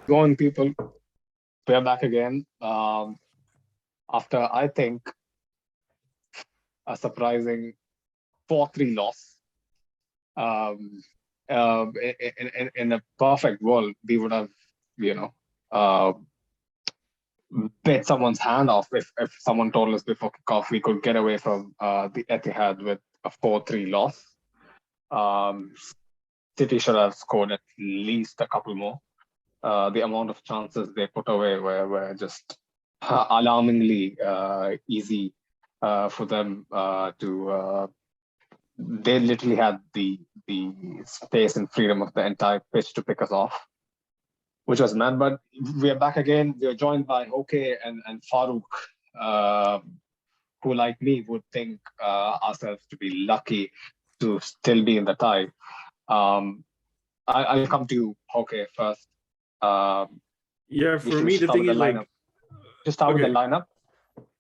Go on, people. We're back again. After I think a surprising 4-3 loss. Um, in a perfect world, we would have, you know, uh, bit someone's hand off if someone told us before kickoff we could get away from the Etihad with a 4-3 loss. Um, City should have scored at least a couple more. The amount of chances they put away were just alarmingly easy for them to. They literally had the space and freedom of the entire pitch to pick us off, which was mad. But we are back again. We are joined by Hoke and Farouk, uh, who, like me, would think ourselves to be lucky to still be in the tie. Um, I'll come to you, Hoke, first. Um, Yeah, we for should, we me, should the start thing with the is lineup. like, Just start with the okay, lineup.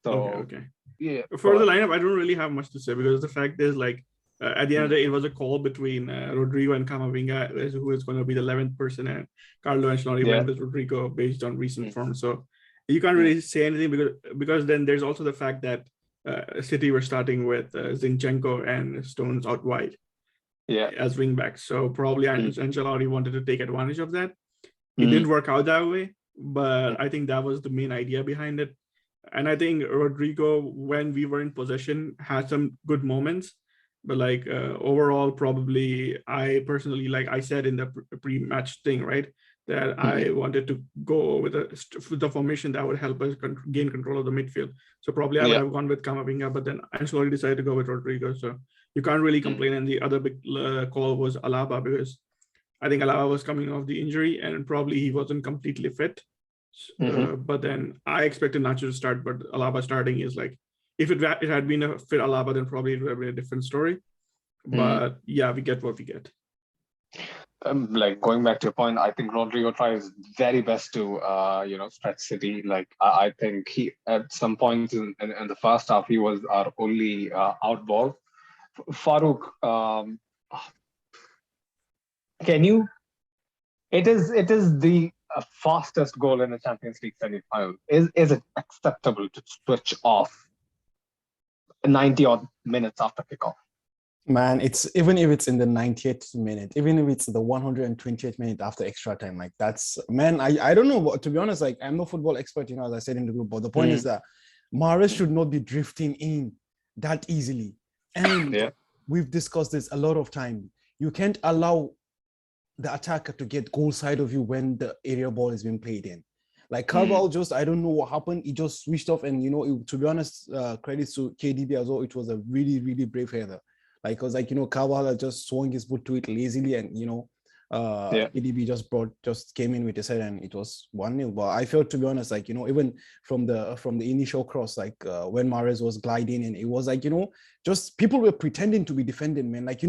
So okay. yeah, For go the ahead. lineup, I don't really have much to say because the fact is like, at the end of Mm, the day, it was a call between Rodrigo and Camavinga, who is going to be the 11th person, and Carlo Ancelotti yeah. went with Rodrigo based on recent Mm, form. So you can't mm, really say anything because then there's also the fact that City were starting with Zinchenko and Stones out wide yeah. as wingbacks. So probably Mm, Ancelotti wanted to take advantage of that. It mm, didn't work out that way, mm, but I think that was the main idea behind it. And I think Rodrigo, when we were in possession, had some good moments. But like overall, probably I personally, like I said in the pre-match thing, right, that mm, I wanted to go with the formation that would help us gain control of the midfield. So probably I would yeah. have gone with Camavinga, but then I slowly decided to go with Rodrigo. So you can't really Mm, complain. And the other big call was Alaba because I think Alaba was coming off the injury and probably he wasn't completely fit. mm-hmm, But then I expected Nacho to start, but Alaba starting is like, if it had been a fit Alaba, then probably it would have been a different story. mm. But yeah, we get what we get. Like going back to your point, I think Rodrigo tries very best to stretch City. Like I think he at some points in the first half he was our only out ball. Farouk, can you? It is the fastest goal in the Champions League semi-final. Is it acceptable to switch off 90 odd minutes after kickoff? Man, it's even if it's in the 90th minute, even if it's the 120th minute after extra time, like that's man, I don't know what to be honest, like I'm no football expert, as I said in the group, but the point is Mm, that Mahrez mm, should not be drifting in that easily. And yeah. we've discussed this a lot of time. You can't allow the attacker to get goal side of you when the area ball is being played in. Like Mm, Carvalho, just I don't know what happened. He just switched off, and to be honest, credits to KDB as well. It was a really, really brave header. Like, cause like Carvalho just swung his boot to it lazily, and yeah. KDB just came in with his head, and it was 1-0. But I felt, to be honest, like even from the initial cross, like when Mahrez was gliding, and it was like just people were pretending to be defending, man. Like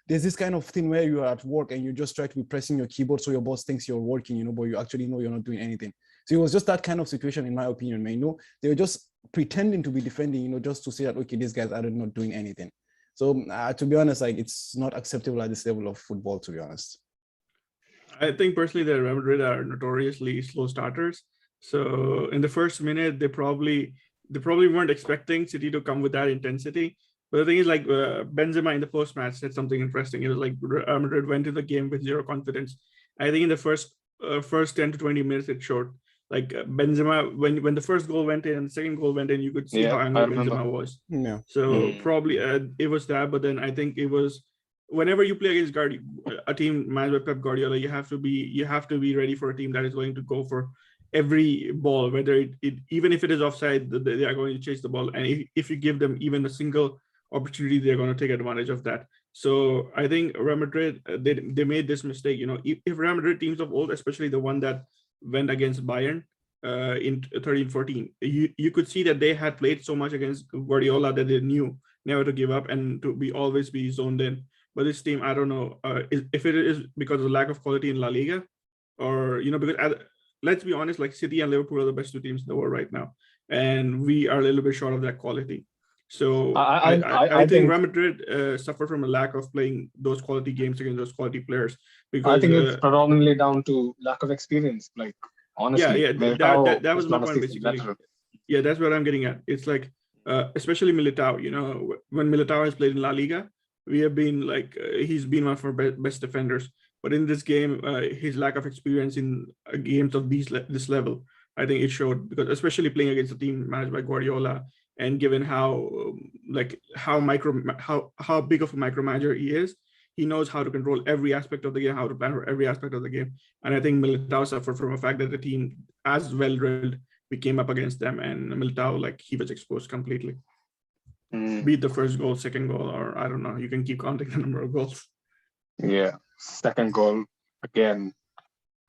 there's this kind of thing where you're at work and you just try to be pressing your keyboard so your boss thinks you're working, but you actually know you're not doing anything. So it was just that kind of situation, in my opinion, man. They were just pretending to be defending, just to say that, okay, these guys are not doing anything. So to be honest, like it's not acceptable at this level of football, to be honest. I think personally that Real Madrid are notoriously slow starters. So in the first minute, they probably weren't expecting City to come with that intensity. But the thing is, like Benzema in the post match said something interesting. It was like Real Madrid went to the game with zero confidence. I think in the first 10 to 20 minutes it showed. Like Benzema, when the first goal went in and the second goal went in, you could see Yeah, how I angry remember. Benzema was. Yeah. So Mm, probably it was that, but then I think it was whenever you play against a team managed by Pep Guardiola, you have to be ready for a team that is going to go for every ball, whether even if it is offside, they are going to chase the ball, and if you give them even a single opportunity, they're going to take advantage of that. So I think Real Madrid they made this mistake. If Real Madrid teams of old, especially the one that went against Bayern in 13-14, you could see that they had played so much against Guardiola that they knew never to give up and to be always be zoned in. But this team, I don't know if it is because of the lack of quality in La Liga, or because let's be honest, like City and Liverpool are the best two teams in the world right now, and we are a little bit short of that quality. So I I think think Real Madrid suffer from a lack of playing those quality games against those quality players, I because think it's predominantly down to lack of experience. Like honestly, Militao that is was my not a point seasoned basically. veteran. Yeah, that's what I'm getting at. It's like, especially Militao, when Militao has played in La Liga, we have been like, he's been one of our best defenders. But in this game, his lack of experience in games of this level, I think it showed, because especially playing against a team managed by Guardiola, and given how how big of a micromanager he is, he knows how to control every aspect of the game, how to plan for every aspect of the game. And I think Militao suffered from the fact that the team, as well drilled, we came up against them, and Militao, like, he was exposed completely. Be it the first goal, second goal, or I don't know, you can keep counting the number of goals. Yeah, second goal again.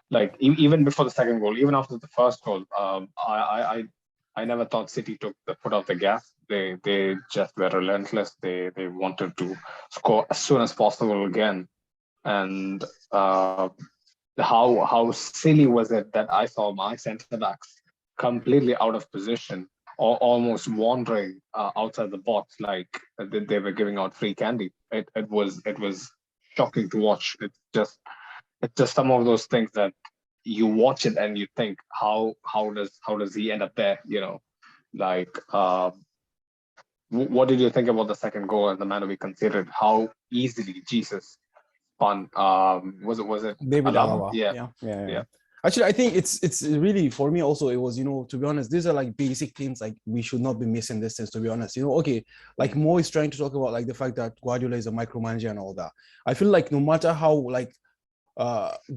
Like even before the second goal, even after the first goal, I never thought City took the foot off the gas. They just were relentless. They wanted to score as soon as possible again. And how silly was it that I saw my centre backs completely out of position, or almost wandering outside the box, like they were giving out free candy. It was shocking to watch. It's just some of those things that you watch it and you think, how does he end up there? Like what did you think about the second goal and the manner we considered? How easily Jesus spun? Was it David Alaba? Alaba. Yeah. Yeah. Actually, I think it's really, for me also, it was, to be honest, these are like basic things like we should not be missing this sense, to be honest. Okay, like Mo is trying to talk about like the fact that Guardiola is a micromanager and all that. I feel like no matter how like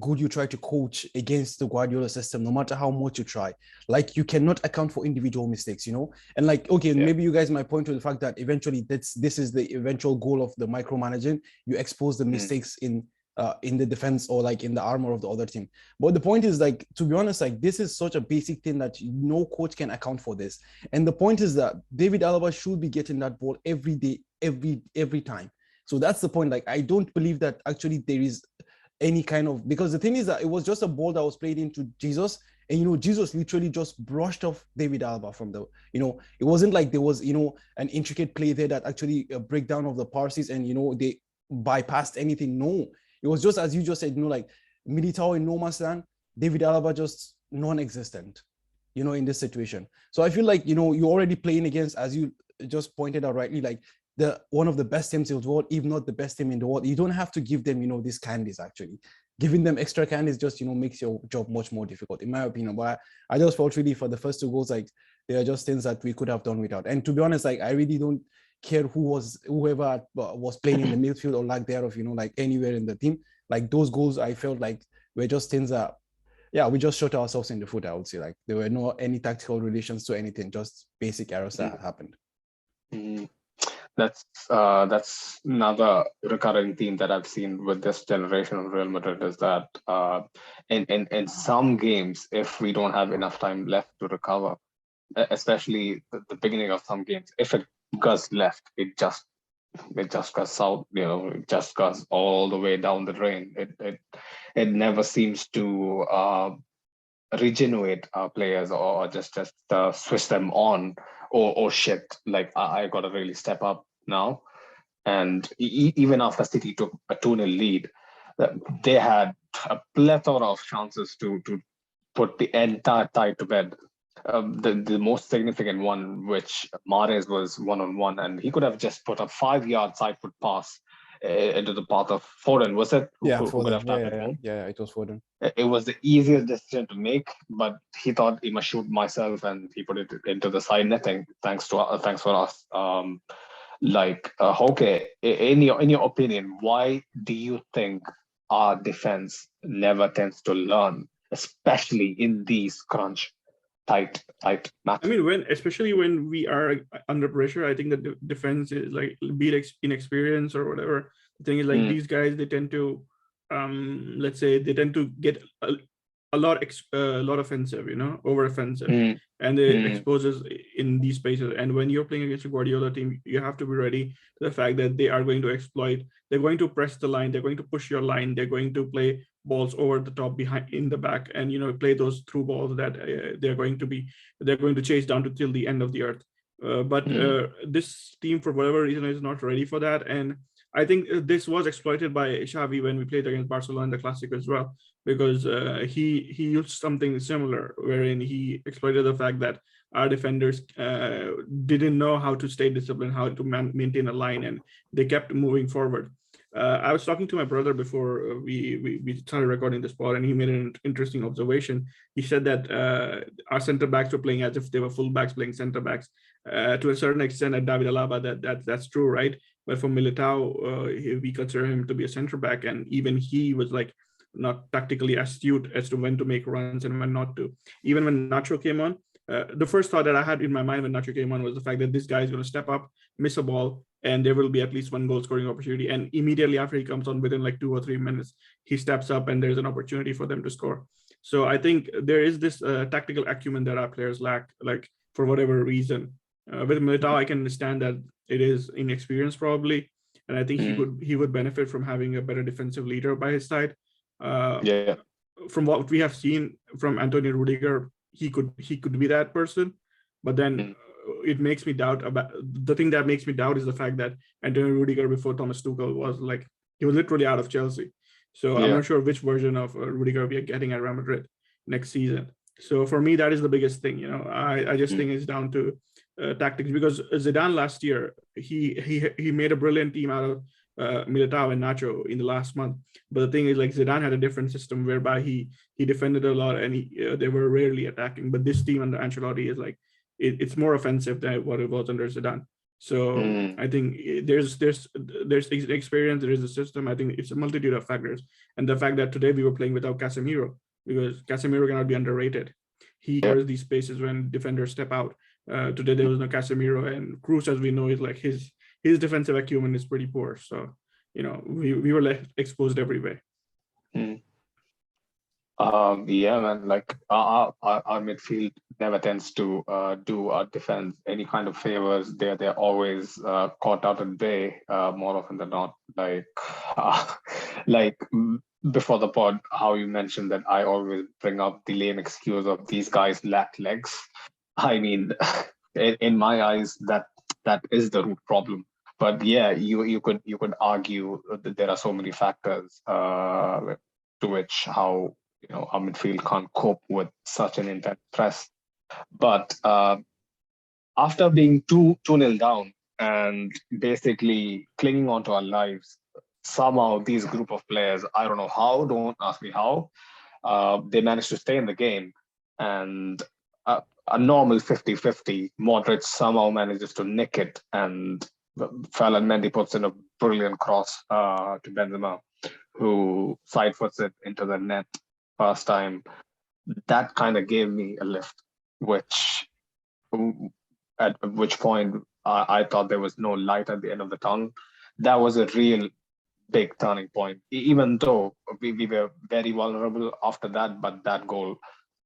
good you try to coach against the Guardiola system, no matter how much you try, like you cannot account for individual mistakes, and like, okay, maybe you guys might point to the fact that eventually this is the eventual goal of the micromanaging. You expose the mistakes in the defense or like in the armor of the other team. But the point is, like, to be honest, like this is such a basic thing that no coach can account for this. And the point is that David Alaba should be getting that ball every day, every time. So that's the point. Like, I don't believe that actually there is any kind of, because the thing is that it was just a ball that was played into Jesus, and Jesus literally just brushed off David Alaba from the, it wasn't like there was an intricate play there that actually a breakdown of the passes and they bypassed anything. No, it was just, as you just said, like Militao in no man's land, David Alaba just non-existent, in this situation. So I feel like you're already playing against, as you just pointed out rightly, like one of the best teams in the world, if not the best team in the world. You don't have to give them, these candies. Actually, giving them extra candies just, makes your job much more difficult, in my opinion. But I just felt really for the first two goals, like they are just things that we could have done without. And to be honest, like I really don't care whoever was playing in the midfield or lack thereof, like anywhere in the team. Like those goals, I felt like were just things that, yeah, we just shot ourselves in the foot. I would say, like there were no any tactical relations to anything, just basic errors that happened. That's another recurring theme that I've seen with this generation of Real Madrid, is that in some games, if we don't have enough time left to recover, especially the beginning of some games, if it goes left, it just goes south. It just goes all the way down the drain. It never seems to regenerate our players, or just switch them on, or shit, like I gotta really step up now. And even after City took a 2-0 lead, they had a plethora of chances to put the entire tie to bed. The most significant one, which Mahrez was 1-on-1, and he could have just put a 5-yard side foot pass into the path of Foden. Was it? Yeah, who could have tapped it home? Yeah, it was Foden. It was the easiest decision to make, but he thought he must shoot myself, and he put it into the side netting. Thanks for us. Okay, in your opinion, why do you think our defense never tends to learn, especially in these crunch tight matches? I mean, especially when we are under pressure, I think that the defense is like, be it inexperience or whatever. The thing is, like these guys, they tend to, let's say, they tend to get a lot offensive, over offensive, and they exposes in these spaces. And when you're playing against a Guardiola team, you have to be ready to the fact that they are going to exploit. They're going to press the line. They're going to push your line. They're going to play balls over the top, behind, in the back, and play those through balls that they're going to chase down to till the end of the earth. But this team, for whatever reason, is not ready for that. And I think this was exploited by Xavi when we played against Barcelona in the Classic as well, because he used something similar, wherein he exploited the fact that our defenders didn't know how to stay disciplined, how to maintain a line, and they kept moving forward. I was talking to my brother before we started recording this pod, and he made an interesting observation. He said that our center backs were playing as if they were full backs playing center backs. To a certain extent, at David Alaba, that's true, right? But for Militao, we consider him to be a center back, and even he was like not tactically astute as to when to make runs and when not to. Even when Nacho came on, the first thought that I had in my mind when Nacho came on was the fact that this guy is going to step up, miss a ball, and there will be at least one goal scoring opportunity. And immediately after he comes on, within like 2 or 3 minutes, he steps up and there's an opportunity for them to score. So I think there is this tactical acumen that our players lack, like for whatever reason. With Militao, I can understand that it is inexperience probably, and I think he would benefit from having a better defensive leader by his side. From what we have seen from Antonio Rudiger, he could be that person, but then it makes me doubt about the thing that makes me doubt is the fact that Antonio Rudiger before Thomas Tuchel was like he was literally out of Chelsea. So I'm not sure which version of Rudiger we are getting at Real Madrid next season. So for me, that is the biggest thing. You know, I just think it's down to tactics, because Zidane last year he made a brilliant team out of Militao and Nacho in the last month. But the thing is, like, Zidane had a different system whereby he defended a lot and they were rarely attacking. But this team under Ancelotti is like it's more offensive than what it was under Zidane. So I think there's experience, there is a system. I think it's a multitude of factors, and the fact that today we were playing without Casemiro, because Casemiro cannot be underrated. He covers these spaces when defenders step out. Today there was no Casemiro, and Cruz, as we know, is like his defensive acumen is pretty poor. So, you know, we were left exposed every way. Yeah, man. Like our midfield never tends to do our defense any kind of favors. They're always caught out at bay more often than not. Like before the pod, how you mentioned that I always bring up the lame excuse of these guys lack legs. I mean, in my eyes, that is the root problem. But yeah, you could argue that there are so many factors to which how our midfield can't cope with such an intense press. But after being 2-0 down and basically clinging on to our lives, somehow these group of players, I don't know how, don't ask me how, they managed to stay in the game. And a normal 50-50, Modric somehow manages to nick it, and Ferland Mendy puts in a brilliant cross to Benzema, who side-foots it into the net first time. That kind of gave me a lift, at which point I thought there was no light at the end of the tunnel. That was a real big turning point, even though we were very vulnerable after that, but that goal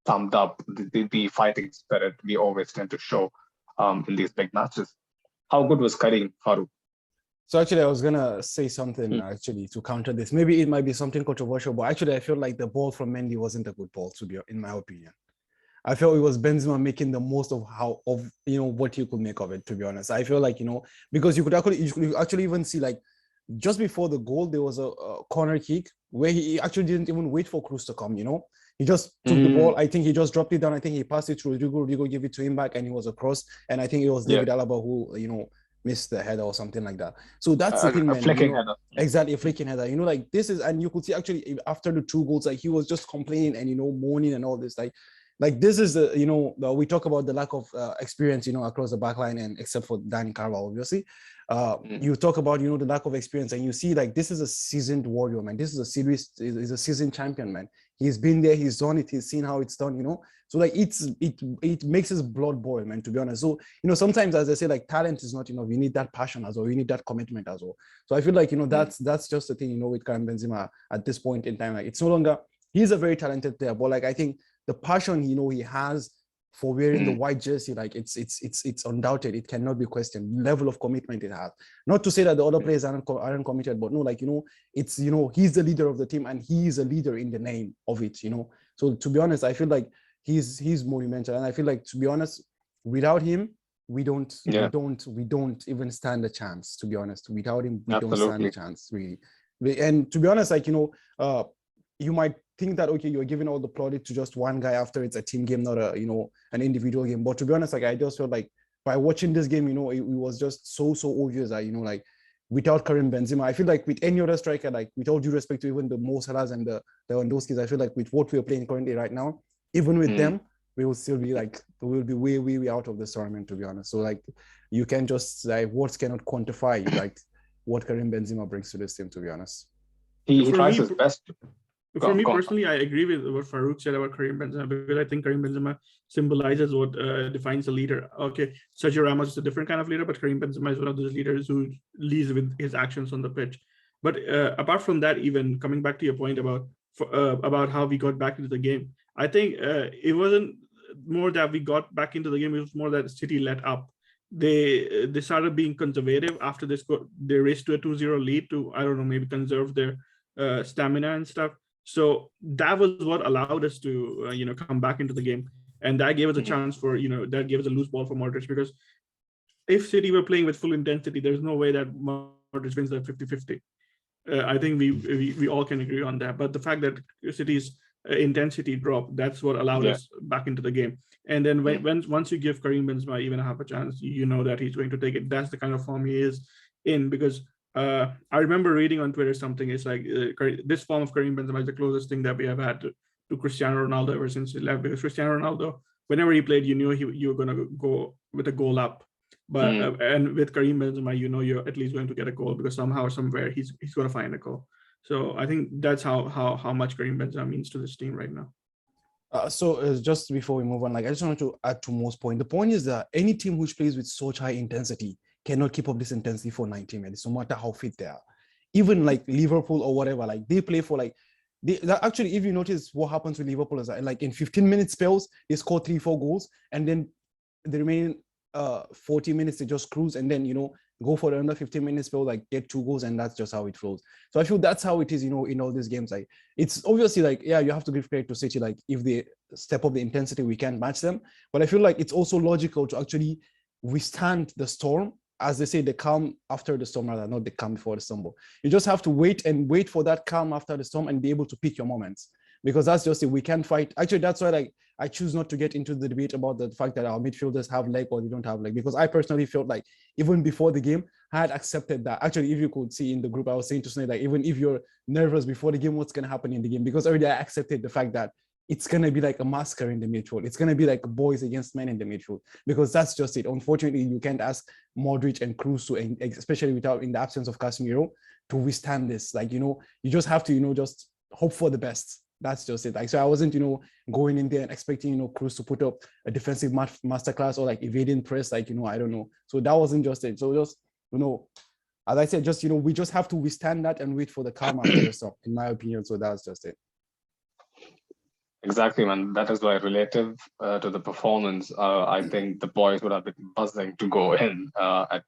summed up the fighting spirit we always tend to show in these big matches. How good was Karim, Farouk? So actually, I was gonna say something actually to counter this. Maybe it might be something controversial, but actually, I feel like the ball from Mendy wasn't a good ball, to be, in my opinion. I felt it was Benzema making the most of what you could make of it. To be honest, I feel like because you could actually even see, like, just before the goal there was a corner kick where he actually didn't even wait for Cruz to come. He just took the ball. I think he just dropped it down. I think he passed it through Rodrigo gave it to him back, and it was a cross. And I think it was David Alaba who missed the header or something like that. So that's the thing, man. Flicking header. Exactly, a flicking header. Like, this is, and you could see actually after the 2 goals, like, he was just complaining and moaning and all this. Like this is we talk about the lack of experience, across the back line, and except for Dani Carvajal, obviously. You talk about, the lack of experience, and you see, like, this is a seasoned warrior, man. This is he's a seasoned champion, man. He's been there, he's done it, he's seen how it's done, So, like, it makes his blood boil, man, to be honest. So, sometimes, as I say, like, talent is not enough. You need that passion as well. You need that commitment as well. So I feel like, that's just the thing, with Karim Benzema at this point in time. Like, it's no longer, he's a very talented player, but, like, I think the passion, he has for wearing the white jersey, like, it's undoubted. It cannot be questioned. Level of commitment it has. Not to say that the other players aren't committed, but no, like, it's, he's the leader of the team, and he is a leader in the name of it, So to be honest, I feel like he's monumental, and I feel like, to be honest, without him, we don't Yeah. we don't even stand a chance, to be honest. Without him, we don't stand a Absolutely. chance, really. And to be honest, like, you might think that, okay, you're giving all the plaudit to just one guy after it's a team game, not a, an individual game. But to be honest, like, I just felt like by watching this game, it was just so obvious that, like, without Karim Benzema, I feel like with any other striker, like, with all due respect to even the Mo Salahs and the Lewandowskis, I feel like with what we're playing currently right now, even with them, we will still be like, we will be way out of this tournament, to be honest. So, like, you can just, like, words cannot quantify, like, what Karim Benzema brings to this team, to be honest. He For tries me, his best. For me Go on. personally, I agree with what Farouk said about Karim Benzema, because I think Karim Benzema symbolizes what defines a leader. Okay, Sergio Ramos is a different kind of leader, but Karim Benzema is one of those leaders who leads with his actions on the pitch. But apart from that, even coming back to your point about how we got back into the game, I think it wasn't more that we got back into the game, it was more that City let up. They started being conservative after they raced to a 2-0 lead to, I don't know, maybe conserve their stamina and stuff. So that was what allowed us to, come back into the game. And that gave us a chance for, that gave us a loose ball for Modric, because if City were playing with full intensity, there's no way that Modric wins that 50-50. I think we all can agree on that. But the fact that City's intensity dropped, that's what allowed us back into the game. And then once you give Karim Benzema even half a chance, you know that he's going to take it. That's the kind of form he is in, because I remember reading on Twitter something. It's like this form of Karim Benzema is the closest thing that we have had to Cristiano Ronaldo ever since he left. Because Cristiano Ronaldo, whenever he played, you knew you were going to go with a goal up. But and with Karim Benzema, you're at least going to get a goal, because somehow or somewhere he's going to find a goal. So I think that's how much Karim Benzema means to this team right now. So just before we move on, like, I just wanted to add to Mo's point. The point is that any team which plays with such high intensity cannot keep up this intensity for 90 minutes, no matter how fit they are. Even like Liverpool or whatever, like, they play for like, actually, if you notice what happens with Liverpool is that, like, in 15-minute spells, they score 3-4 goals, and then the remaining 40 minutes they just cruise, and then go for another 15-minute spell, like, get 2 goals, and that's just how it flows. So I feel that's how it is, in all these games. Like, it's obviously like, yeah, you have to give credit to City. Like, if they step up the intensity, we can't match them. But I feel like it's also logical to actually withstand the storm. As they say, the calm after the storm, rather, not the calm before the storm. You just have to wait for that calm after the storm and be able to pick your moments, because that's just it. We can't fight. Actually, that's why, like, I choose not to get into the debate about the fact that our midfielders have leg or they don't have leg, because I personally felt like even before the game, I had accepted that. Actually, if you could see in the group, I was saying to Snake, like, even if you're nervous before the game, what's going to happen in the game? Because already I accepted the fact that it's going to be like a massacre in the midfield. It's going to be like boys against men in the midfield, because that's just it. Unfortunately, you can't ask Modric and Kroos to, especially in the absence of Casemiro, to withstand this. Like, you just have to, just hope for the best. That's just it. Like, so I wasn't, going in there and expecting, Kroos to put up a defensive masterclass or like evading press, like, I don't know. So that wasn't just it. So just, as I said, just, we just have to withstand that and wait for the calm after the storm, in my opinion. So that's just it. Exactly, man. That is why, relative to the performance, I think the boys would have been buzzing to go in at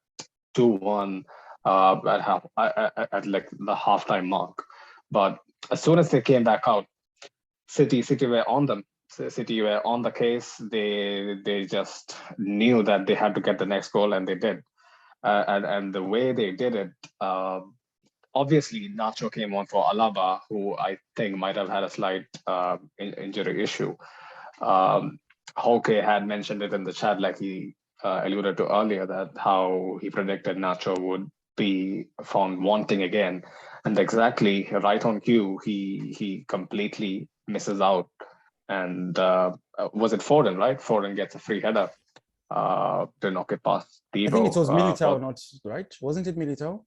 2-1 at like the halftime mark. But as soon as they came back out, City were on them. City were on the case. They just knew that they had to get the next goal, and they did. And the way they did it, obviously, Nacho came on for Alaba, who I think might have had a slight injury issue. Hoke had mentioned it in the chat, like he alluded to earlier, that how he predicted Nacho would be found wanting again. And exactly right on cue, he completely misses out. And was it Foden, right? Foden gets a free header to knock it past Debo. I think it was Militao, not right? Wasn't it Militao?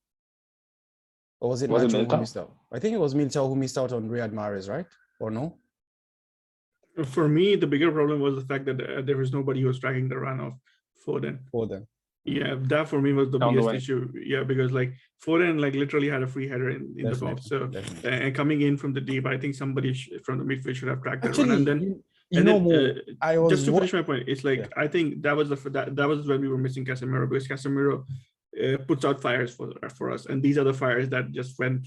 Or was it Nacho who missed out? I think it was Militao who missed out on Riyad Mahrez, right? Or no? For me, the bigger problem was the fact that there was nobody who was tracking the run of Foden. Yeah, that for me was the biggest issue. Yeah, because like Foden like literally had a free header in the box. So and coming in from the deep, I think somebody from the midfield should have tracked that run. And then just to finish my point, it's like I think that was that was when we were missing Casemiro, because Casemiro puts out fires for us, and these are the fires that just went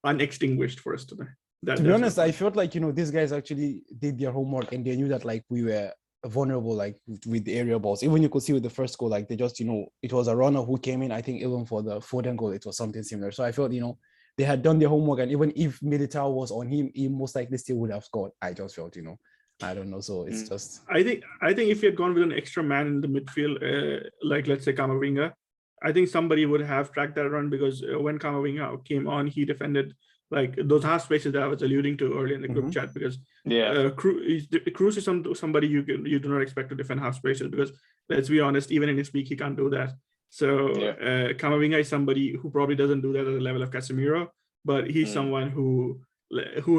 unextinguished for us today. To be honest, I felt like these guys actually did their homework, and they knew that like we were vulnerable like with the area balls. Even you could see with the first goal, like they just, it was a runner who came in. I think even for the Foden goal, it was something similar. So I felt, they had done their homework, and even if Militao was on him, he most likely still would have scored. I just felt, I don't know. So it's just. I think if he had gone with an extra man in the midfield, like let's say Camavinga, I think somebody would have tracked that run, because when Camavinga came on, he defended like those half spaces that I was alluding to earlier in the group chat. Because Cruz is somebody you do not expect to defend half spaces, because let's be honest, even in his peak, he can't do that. So Camavinga is somebody who probably doesn't do that at the level of Casemiro, but he's someone who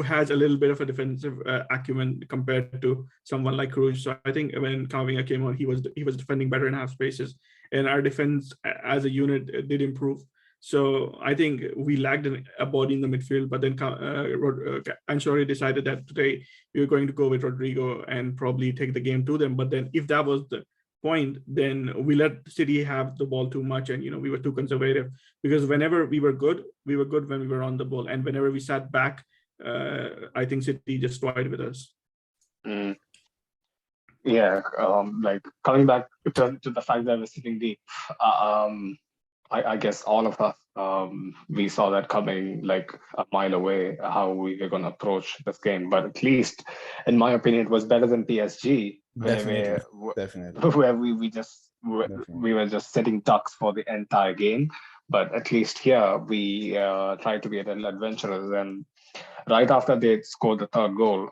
has a little bit of a defensive acumen compared to someone like Cruz. So I think when Camavinga came on, he was defending better in half spaces, and our defense as a unit did improve. So I think we lacked a body in the midfield, but then Ancelotti decided that today we were going to go with Rodrigo and probably take the game to them. But then if that was the point, then we let City have the ball too much, and we were too conservative, because whenever we were good when we were on the ball, and whenever we sat back, I think City just toyed with us. Yeah, like coming back to the fact that we're sitting deep, I guess all of us, we saw that coming like a mile away, how we were going to approach this game. But at least, in my opinion, it was better than PSG, Definitely. where we were just sitting ducks for the entire game. But at least here, we tried to be a little adventurous. And right after they scored the third goal,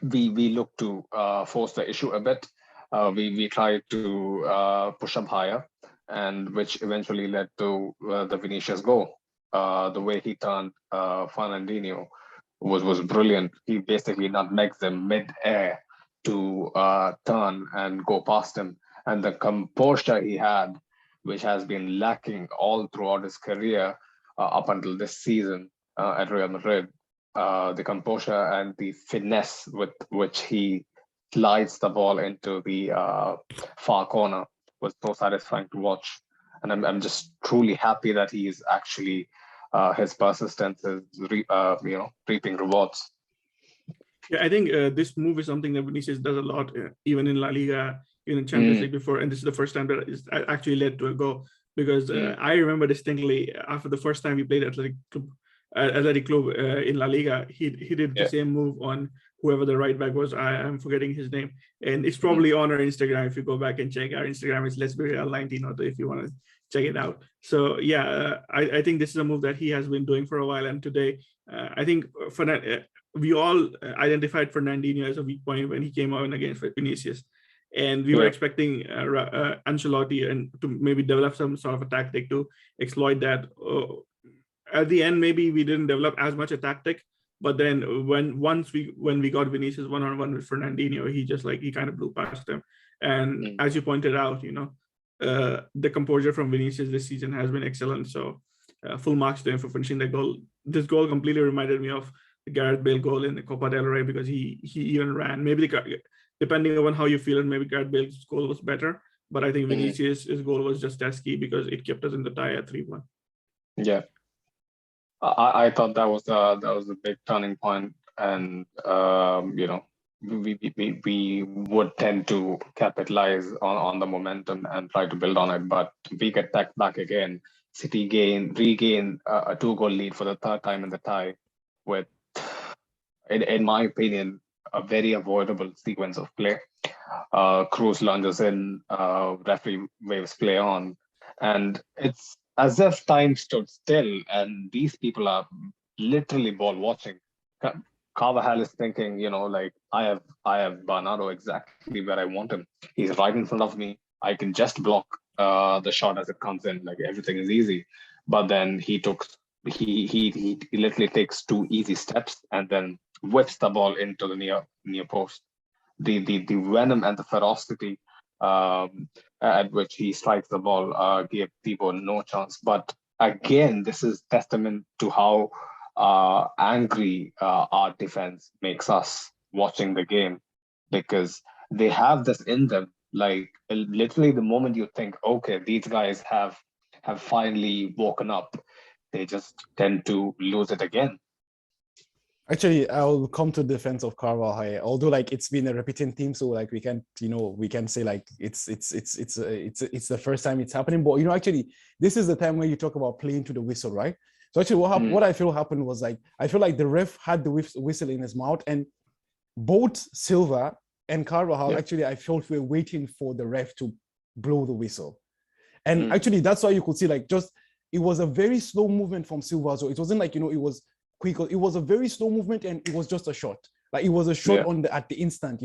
we looked to force the issue a bit. We tried to push up higher, and which eventually led to the Vinicius goal. The way he turned Fernandinho was brilliant. He basically nutmegs him mid-air to turn and go past him. And the composure he had, which has been lacking all throughout his career up until this season at Real Madrid, the composure and the finesse with which he slides the ball into the far corner was so satisfying to watch. And I'm just truly happy that he is actually his persistence is reaping rewards. Yeah, I think this move is something that Vinicius does a lot, even in La Liga, in Champions League before, and this is the first time that it's actually led to a goal. Because I remember distinctly after the first time we played Athletic Club in La Liga, he did the same move on whoever the right back was. I am forgetting his name, and it's probably on our Instagram. If you go back and check, our Instagram is Let's Be Real 19, or if you want to check it out. So yeah, I think this is a move that he has been doing for a while, and today I think we all identified Fernandinho as a weak point when he came out against Vinicius. And we were expecting Ancelotti and to maybe develop some sort of a tactic to exploit that. At the end, maybe we didn't develop as much a tactic, but then when we got Vinicius one-on-one with Fernandinho, he kind of blew past him. And as you pointed out, the composure from Vinicius this season has been excellent. So full marks to him for finishing that goal. This goal completely reminded me of the Gareth Bale goal in the Copa del Rey, because he even ran. Maybe depending on how you feel it, maybe Gareth Bale's goal was better, but I think Vinicius' goal was just as key because it kept us in the tie at 3-1. Yeah, I thought that was a big turning point, and we would tend to capitalize on the momentum and try to build on it, but we get back again. City regain a 2-goal lead for the third time in the tie, with, in my opinion, a very avoidable sequence of play. Cruz lunges in, referee waves play on, and it's as if time stood still, and these people are literally ball watching. Carvajal is thinking, I have Bernardo exactly where I want him. He's right in front of me. I can just block the shot as it comes in. Like, everything is easy. But then he literally takes 2 easy steps and then whips the ball into the near post. The venom and the ferocity at which he strikes the ball gave Thibaut no chance. But again, this is testament to how angry our defense makes us watching the game, because they have this in them. Like, literally the moment you think, okay, these guys have finally woken up, they just tend to lose it again. Actually, I'll come to the defense of Carvajal here. Although, like, it's been a repeating theme, so like we can, we can say like it's the first time it's happening. But actually, this is the time where you talk about playing to the whistle, right? So actually, what I feel happened was like I feel like the ref had the whistle in his mouth, and both Silva and Carvajal actually I felt were waiting for the ref to blow the whistle, and actually that's why you could see like just it was a very slow movement from Silva, so it wasn't like it was quick. It was a very slow movement, and it was just a shot. Like it was a shot at the instant,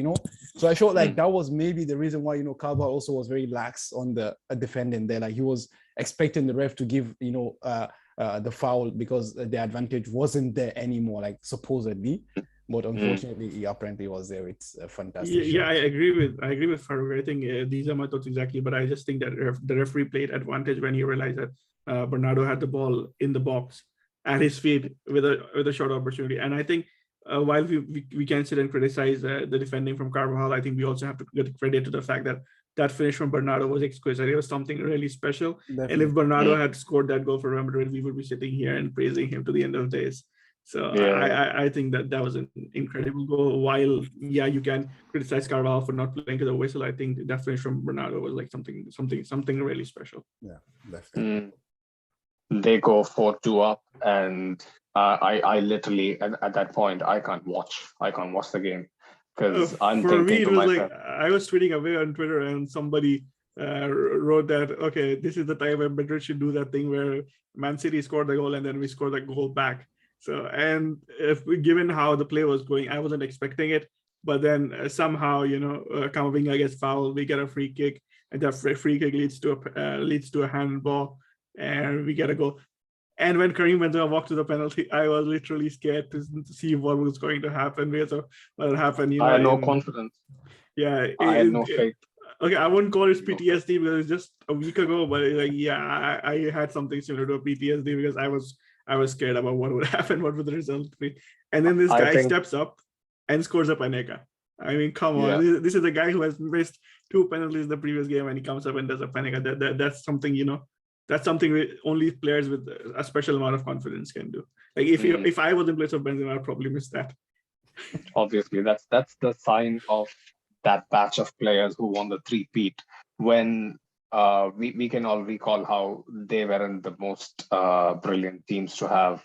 So I felt like that was maybe the reason why Carvajal also was very lax on the defending there. Like he was expecting the ref to give the foul because the advantage wasn't there anymore, like supposedly. But unfortunately, he apparently was there. It's a fantastic shot. I agree with Farouk. I think these are my thoughts exactly. But I just think that the referee played advantage when he realized that Bernardo had the ball in the box at his feet with a short opportunity. And I think while we can sit and criticize the defending from Carvajal, I think we also have to give credit to the fact that finish from Bernardo was exquisite. It was something really special. Definitely. And if Bernardo had scored that goal for Real Madrid, we would be sitting here and praising him to the end of days. So I think that was an incredible goal. While you can criticize Carvajal for not playing to the whistle, I think that finish from Bernardo was like something really special. Yeah, definitely. They go 4-2 up, and I literally at that point I can't watch the game because I'm thinking to myself. Like I was tweeting away on Twitter, and somebody wrote that okay, this is the time when Madrid should do that thing where Man City scored the goal and then we score the goal back. So, and given how the play was going, I wasn't expecting it. But then somehow, Camavinga gets fouled, we get a free kick, and that free kick leads to a handball, and we get a goal. And when Karim Benzema walked to the penalty, I was literally scared to see what was going to happen. Because what happened, I had no confidence. Yeah, I had no faith. Okay, I wouldn't call it PTSD because it's just a week ago, but I had something similar to a PTSD because I was scared about what would happen, what would the result be. And then this guy steps up and scores a Panenka. I mean, come on. This is the guy who has missed 2 penalties in the previous game, and he comes up and does a Panenka. That's something, that's something only players with a special amount of confidence can do. Like if I was in place of Benzema, I'd probably miss that. Obviously, that's the sign of that batch of players who won the three-peat. When we can all recall how they weren't the most brilliant teams to have,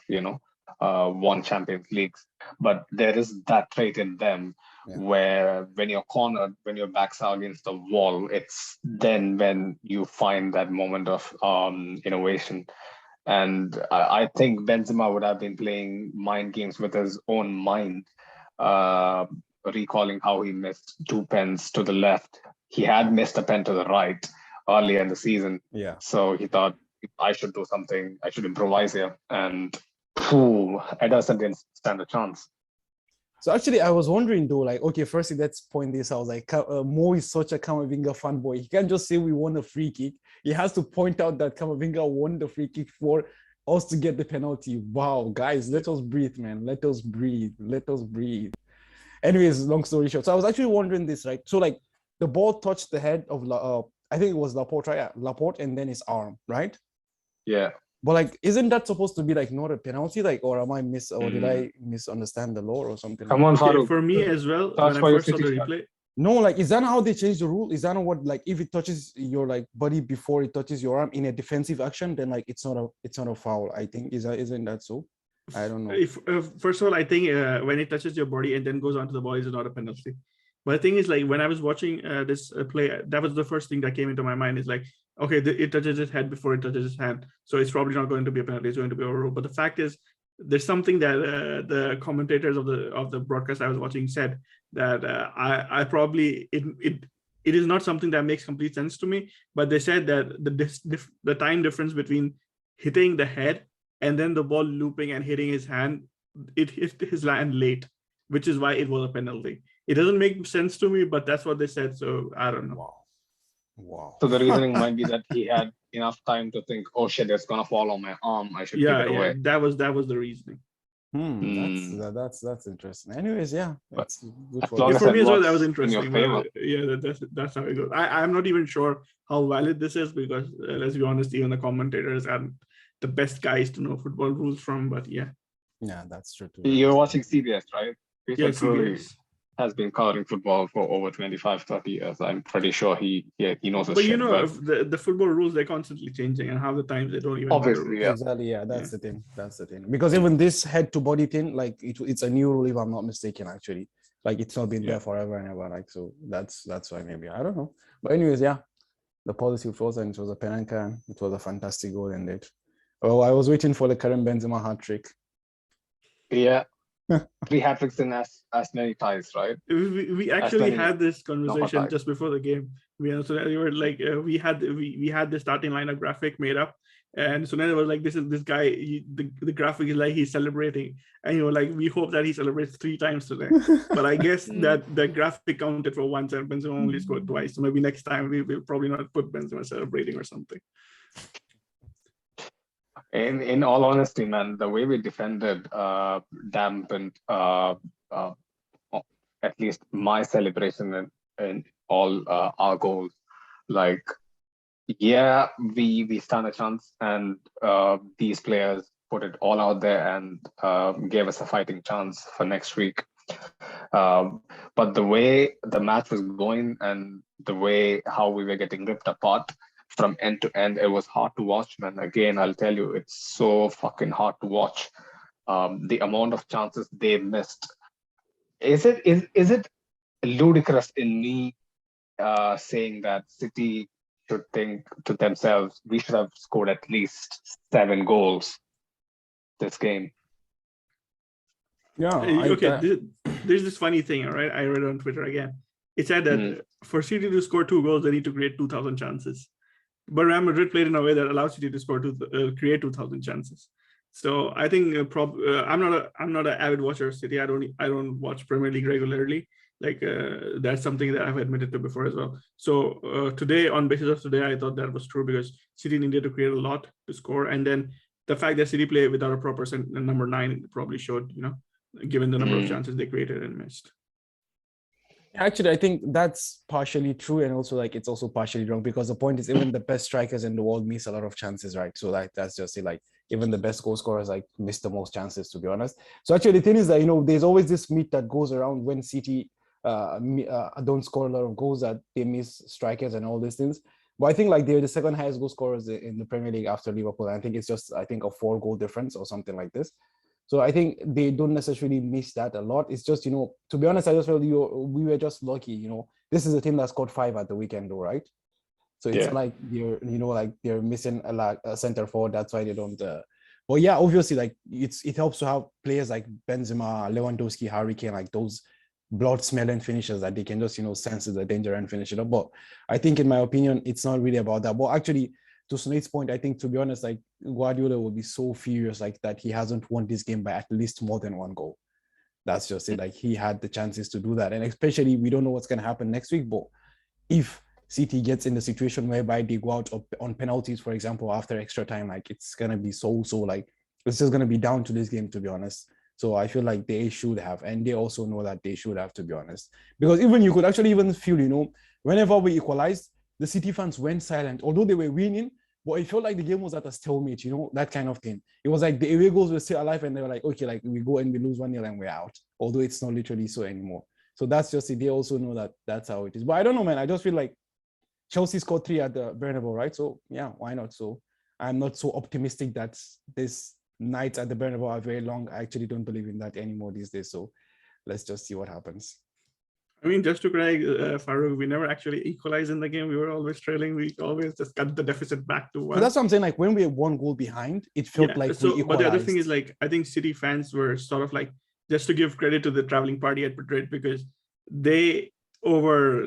won Champions Leagues. But there is that trait in them where when you're cornered, when your back's out against the wall, it's then when you find that moment of innovation. And I think Benzema would have been playing mind games with his own mind, recalling how he missed 2 pens to the left. He had missed a pen to the right earlier in the season. Yeah. So he thought, I should do something. I should improvise here. And Ederson didn't stand a chance. So actually, I was wondering though, like, okay, firstly, let's point this out. Like, Mo is such a Camavinga fanboy. He can't just say we won a free kick. He has to point out that Camavinga won the free kick for us to get the penalty. Wow, guys, let us breathe, man. Let us breathe. Let us breathe. Anyways, long story short. So I was actually wondering this, right? So like the ball touched the head of, I think it was Laporte, right? Yeah, Laporte, and then his arm, right? Yeah. But like, isn't that supposed to be like not a penalty? Like, or did I misunderstand the law or something? Come on, Farouk. For me as well, when I first saw the replay. No, like, is that how they changed the rule? Is that not what, like, if it touches your like body before it touches your arm in a defensive action, then like it's not a foul? I think isn't that so? I don't know. First of all, I think when it touches your body and then goes onto the ball, is not a penalty. But the thing is, like, when I was watching this play, that was the first thing that came into my mind. Is like, okay, it touches his head before it touches his hand, so it's probably not going to be a penalty. It's going to be overruled. But the fact is, there's something that the commentators of the broadcast I was watching said that I probably it is not something that makes complete sense to me. But they said that the time difference between hitting the head and then the ball looping and hitting his hand, it hit his hand late, which is why it was a penalty. It doesn't make sense to me, but that's what they said. So I don't know. Wow. So the reasoning might be that he had enough time to think, oh shit, it's gonna fall on my arm. I should give it away. That was the reasosoning. That's interesting. Anyways, that's good for me as well. That was interesting. That's how it goes. I'm not even sure how valid this is because let's be honest, even the commentators aren't the best guys to know football rules from. But yeah. Yeah, that's true too. You're watching CBS, right? Yeah, Peter truly CBS. has been covering football for over 25, 30 years. I'm pretty sure he knows his But you shit. know, But if the football rules, they're constantly changing, and half the times they don't even know the obviously, rules. yeah. Exactly. Yeah, Yeah. that's the thing. That's the thing. Because even this head to body thing, like it's a new rule, if I'm not mistaken, actually. Like it's not been Yeah. there forever and ever. Like so that's why maybe I don't know. But anyways, yeah, the policy was, and it was a penalty, and it was a fantastic goal indeed. Oh, I was waiting for the Karim Benzema hat trick. Yeah. 3 hat-tricks in as many ties, right? We actually many had this knockout conversation ties. just before the game. We were like, we had the starting lineup graphic made up, and Sunil was like, this guy, the graphic is like he's celebrating, and you know, like we hope that he celebrates 3 times today. But I guess that the graphic counted for once, and Benzema only scored twice. So maybe next time we will probably not put Benzema celebrating or something. In all honesty, man, the way we defended dampened at least my celebration in all our goals. Like, yeah, we stand a chance, and these players put it all out there and gave us a fighting chance for next week. But the way the match was going and the way how we were getting ripped apart from end to end, it was hard to watch, man. Again, I'll tell you, it's so fucking hard to watch. The amount of chances they missed. Is it ludicrous in me saying that City should think to themselves, we should have scored at least 7 goals this game? Yeah. Okay, there's this funny thing, all right? I read on Twitter again. It said that for City to score 2 goals, they need to create 2,000 chances. But Real Madrid played in a way that allows City to score create 2,000 chances. So I think I'm not an avid watcher of City. I don't watch Premier League regularly. Like that's something that I've admitted to before as well. So today, on basis of today, I thought that was true because City needed to create a lot to score, and then the fact that City played without a proper number 9 probably showed, you know, given the number of chances they created and missed. Actually, I think that's partially true, and also like it's also partially wrong, because the point is even the best strikers in the world miss a lot of chances, right? So like that's just it. Like even the best goal scorers like miss the most chances, to be honest. So actually, the thing is that, you know, there's always this myth that goes around when City don't score a lot of goals, that they miss strikers and all these things. But I think like they're the second highest goal scorers in the Premier League after Liverpool. I think it's just a 4-goal difference or something like this. So I think they don't necessarily miss that a lot. It's just, you know, to be honest, I just felt we were just lucky. You know, this is a team that scored 5 at the weekend, though, right? So it's not like they're missing a center forward. That's why they don't. But yeah, obviously, like it helps to have players like Benzema, Lewandowski, Harry Kane, like those blood-smelling finishers that they can just, you know, sense the danger and finish it up. But I think, in my opinion, it's not really about that. But actually, to Sunaid's point, I think, to be honest, like Guardiola will be so furious like that he hasn't won this game by at least more than 1 goal. That's just it. Like he had the chances to do that. And especially, we don't know what's going to happen next week. But if City gets in the situation whereby they go out on penalties, for example, after extra time, like it's going to be so like, it's just going to be down to this game, to be honest. So I feel like they should have, and they also know that they should have, to be honest. Because even you could actually even feel, you know, whenever we equalized, the City fans went silent, although they were winning. But it felt like the game was at a stalemate, you know, that kind of thing. It was like the away goals were still alive, and they were like, okay, like we go and we lose 1-0 and we're out. Although it's not literally so anymore. So that's just it. They also know that that's how it is. But I don't know, man. I just feel like Chelsea scored 3 at the Bernabeu, right? So yeah, why not? So I'm not so optimistic that this nights at the Bernabeu are very long. I actually don't believe in that anymore these days. So let's just see what happens. I mean, just to correct Farouk, we never actually equalized in the game. We were always trailing. We always just cut the deficit back to 1. But that's what I'm saying. Like when we were 1 goal behind, it felt like we equalized. But the other thing is, like, I think City fans were sort of like, just to give credit to the traveling party at Madrid, because they were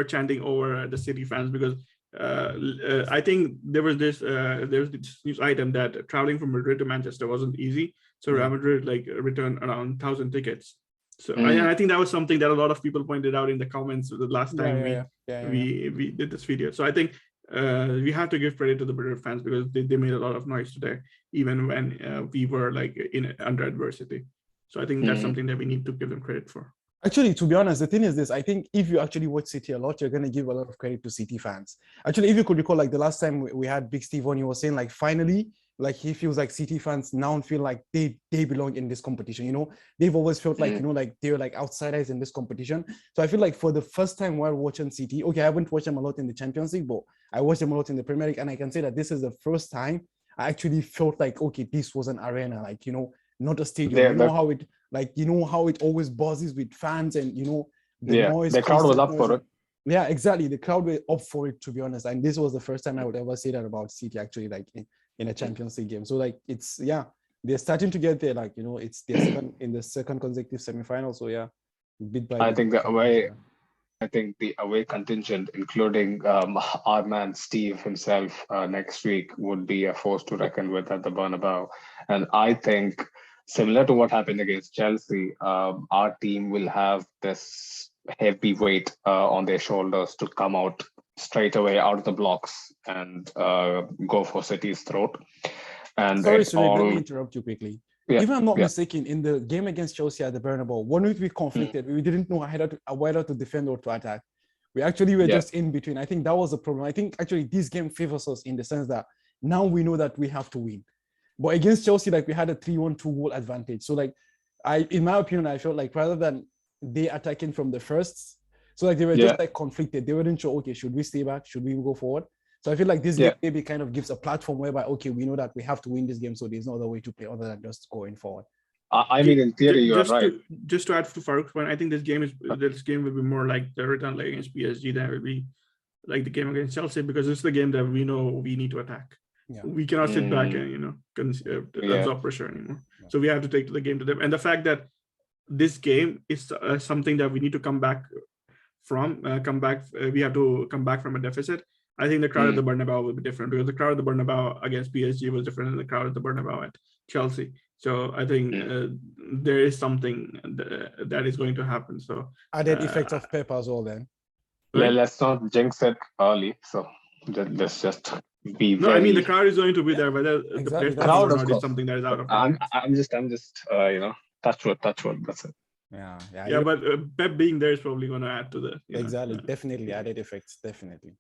chanting over the City fans, because I think there was this news item that traveling from Madrid to Manchester wasn't easy. So Real Madrid like returned around 1,000 tickets. So I think that was something that a lot of people pointed out in the comments the last time we did this video. So I think we have to give credit to the Madrid fans, because they made a lot of noise today, even when we were like under adversity. So I think that's something that we need to give them credit for. Actually, to be honest, the thing is this. I think if you actually watch City a lot, you're going to give a lot of credit to City fans. Actually, if you could recall, like the last time we had Big Steve on, he was saying like, finally, like he feels like City fans now feel like they belong in this competition. You know, they've always felt like, you know, like they're like outsiders in this competition. So I feel like for the first time while watching City, okay, I haven't watched them a lot in the Champions League, but I watched them a lot in the Premier League, and I can say that this is the first time I actually felt like, okay, this was an arena, like, you know, not a stadium. You know how it, like, you know how it always buzzes with fans, and you know the noise. The crowd was up for it. Yeah, exactly. The crowd were up for it, to be honest. And this was the first time I would ever say that about City, actually, like in a Champions League game. So like it's, yeah, they're starting to get there. Like, you know, it's their second in the second consecutive semi-final. So yeah, bit by bit. I think the away contingent, including our man Steve himself, next week would be a force to reckon with at the Bernabeu. And I think, similar to what happened against Chelsea, our team will have this heavy weight on their shoulders to come out straight away out of the blocks and go for City's throat. And sorry, let me interrupt you quickly. If I'm not mistaken, in the game against Chelsea at the Bernabeu, when we conflicted, we didn't know whether to defend or to attack. We actually were just in between. I think that was the problem. I think actually this game favors us in the sense that now we know that we have to win. But against Chelsea, like we had a 3-1 2-goal advantage. So like in my opinion, I felt like rather than they attacking from the first, so like they were just like conflicted. They weren't sure, okay, should we stay back? Should we go forward? So I feel like this game maybe kind of gives a platform whereby, okay, we know that we have to win this game, so there's no other way to play other than just going forward. I mean, in theory, you're right. Just to add to Farouk's point, I think this game will be more like the return leg against PSG than it will be like the game against Chelsea, because it's the game that we know we need to attack. Yeah. We cannot sit back and, you know, absorb pressure anymore. Yeah. So we have to take the game to them. And the fact that this game is something that we need to come back from, we have to come back from a deficit. I think the crowd at the Bernabeu will be different, because the crowd at the Bernabeu against PSG was different than the crowd at the Bernabeu at Chelsea. So I think there is something that is going to happen. So added effect of Pep as well then. Let's not jinx it early. So let's just be I mean, the crowd is going to be there, whether the crowd or not is something that is out of I'm just you know, touch wood, that's it. Yeah, but Pep being there is probably going to add to the definitely added effects, definitely.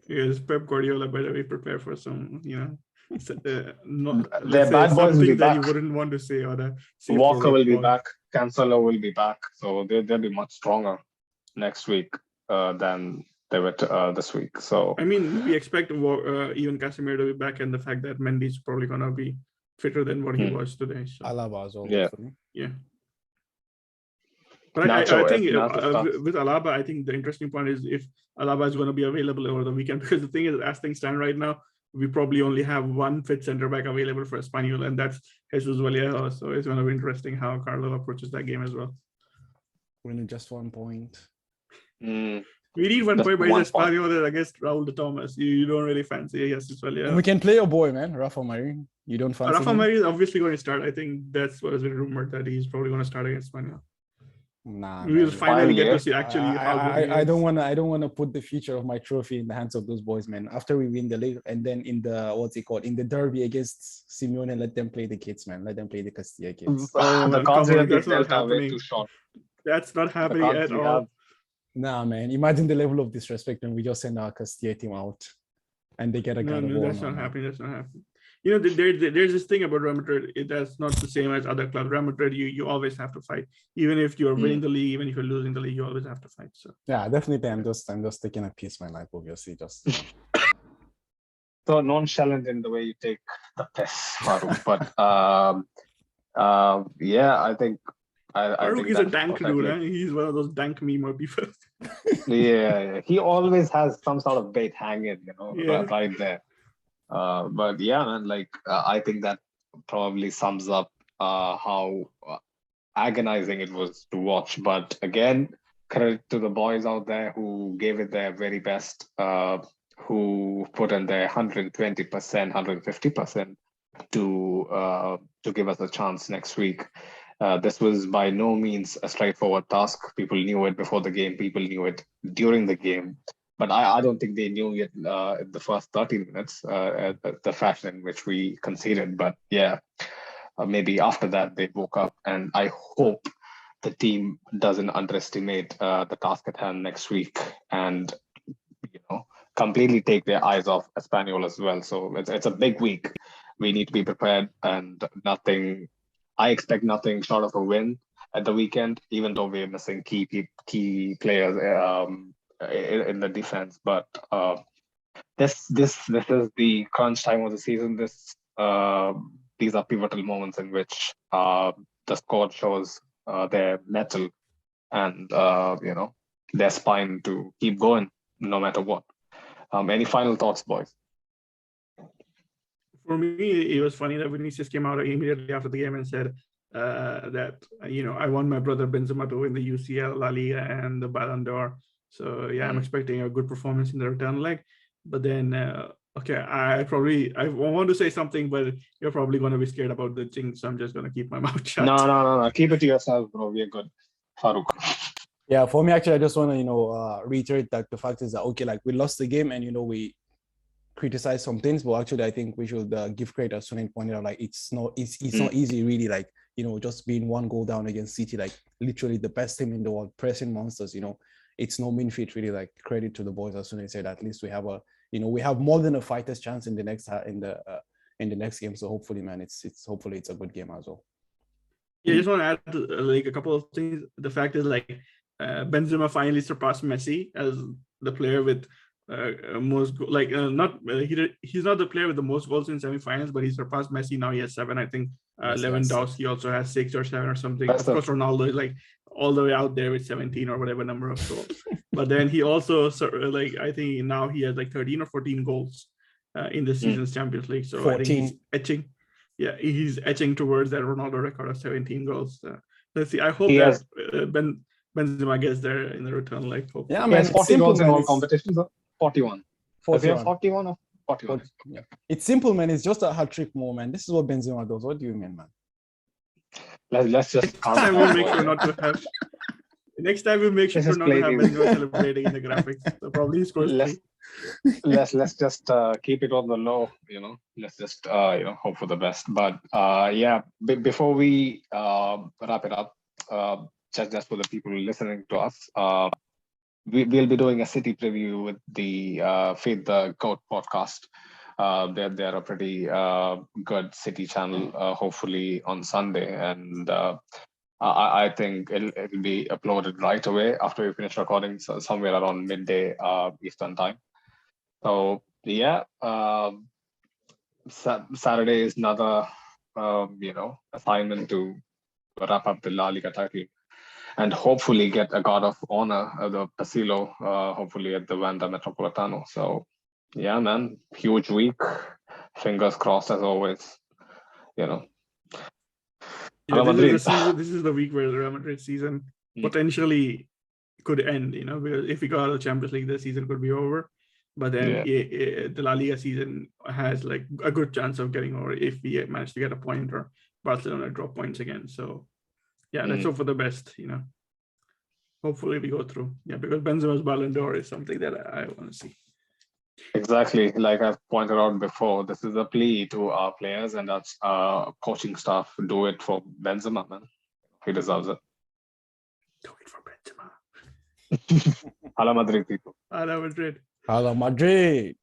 Yes, Pep Guardiola better be prepared for some, you know, their bad boys will be back. You wouldn't want to say, or Walker will be back, Cancelo will be back, so they'll be much stronger next week than they were this week. So I mean, we expect even Casemiro to be back, and the fact that Mendy's probably going to be fitter than what he was today. So. Alaba as well. Yeah. But I think with Alaba, I think the interesting point is if Alaba is going to be available over the weekend, because the thing is, as things stand right now, we probably only have one fit center back available for Espanyol, and that's Jesus Vallejo. So it's going to be interesting how Carlo approaches that game as well. We need just 1 point. We need 1 point, but it's Espanyol against Raul de Thomas. You don't really fancy Jesus Vallejo. And we can play your boy, man, Rafa Marin. You don't fancy Rafa Marin is obviously going to start. I think that's what has been rumored, that he's probably going to start against Espanyol. Nah, we will finally get to see actually I don't want to put the future of my trophy in the hands of those boys, man. After we win the league, and then in the in the derby against Simeone, let them play the kids, man. Let them play the Castilla kids. That's not happening. That's not happening at all. Nah, man. Imagine the level of disrespect when we just send our Castilla team out and they get a kind of war. That's not happening. That's not happening. You know, there's this thing about Real Madrid. That's not the same as other clubs. Real Madrid, you always have to fight, even if you're winning the league, even if you're losing the league, you always have to fight. So yeah, definitely. I'm just taking a piece of my life, obviously. Just so nonchalant in the way you take the piss, Farouk. But I think Farouk is a dank dude. Eh? He's one of those dank meme people. yeah, he always has some sort of bait hanging, you know, right there. But yeah, man, like I think that probably sums up how agonizing it was to watch. But again, credit to the boys out there who gave it their very best, who put in their 120%, 150% to give us a chance next week. This was by no means a straightforward task. People knew it before the game. People knew it during the game. But I don't think they knew it in the first 30 minutes, the fashion in which we conceded. But yeah, maybe after that they woke up. And I hope the team doesn't underestimate the task at hand next week and, you know, completely take their eyes off Espanyol as well. So it's a big week. we need to be prepared, and I expect nothing short of a win at the weekend, even though we're missing key players in the defense. But this is the crunch time of the season. These are pivotal moments in which the squad shows their mettle and their spine to keep going no matter what. Any final thoughts, boys? For me, it was funny that Vinicius came out immediately after the game and said that I want my brother Benzema to win the UCL, La Liga, and the Ballon d'Or. So yeah, I'm expecting a good performance in the return leg. But then, okay, I want to say something, but you're probably going to be scared about the jinx, so I'm just going to keep my mouth shut. No. Keep it to yourself, bro. We're good. Farouk. Yeah, for me, actually, I just want to, reiterate that the fact is that, okay, like we lost the game and, we criticize some things, but actually, I think we should give credit, as Sunin pointed out, like it's not easy, really, like, just being one goal down against City, like literally the best team in the world, pressing monsters, it's no mean feat, really. Like, credit to the boys, as Sunin said, at least we have we have more than a fighter's chance in the next in the next game. So hopefully, man, hopefully it's a good game as well. Yeah, I just want to add like a couple of things. The fact is, like, Benzema finally surpassed Messi as the player with most he's not the player with the most goals in semifinals, but he surpassed Messi. Now he has 7. I think Lewandowski also has 6 or 7 or something. Of course, Ronaldo is like all the way out there with 17 or whatever number of goals. But then he also I think now he has like 13 or 14 goals in the season's Champions League. So 14. I think he's etching. Yeah, he's etching towards that Ronaldo record of 17 goals. Let's see. I hope Benzema gets there in the return leg. Hopefully. Yeah, man. 40 goals in all competitions. 41. 41 or 41. Yeah. It's simple, man. It's just a hat trick more, man. This is what Benzema does. What do you mean, man? Let's just. Next time we make sure not to have Benzema celebrating in the graphics. So probably he scores 3. Let's just keep it on the low. Let's just hope for the best. But before we wrap it up, just for the people listening to us, we'll be doing a City preview with the Feed the Goat podcast. They're a pretty good City channel, hopefully on Sunday, and I think it'll be uploaded right away after we finish recording, so somewhere around midday Eastern time. So yeah, Saturday is another assignment to wrap up the La Liga title and hopefully get a guard of honor, the Pasilo, hopefully at the Wanda Metropolitano. So yeah, man, huge week. Fingers crossed as always. This is the week where the Real Madrid season potentially could end. Because if we got out of the Champions League, the season could be over. But then the La Liga season has like a good chance of getting over if we manage to get a point or Barcelona drop points again. So yeah, let's hope for the best. Hopefully we go through. Yeah, because Benzema's Ballon d'Or is something that I want to see. Exactly. Like I've pointed out before, this is a plea to our players and that's coaching staff. Do it for Benzema, man. He deserves it. Do it for Benzema. Hala Madrid, people. Hala Madrid. Hala Madrid.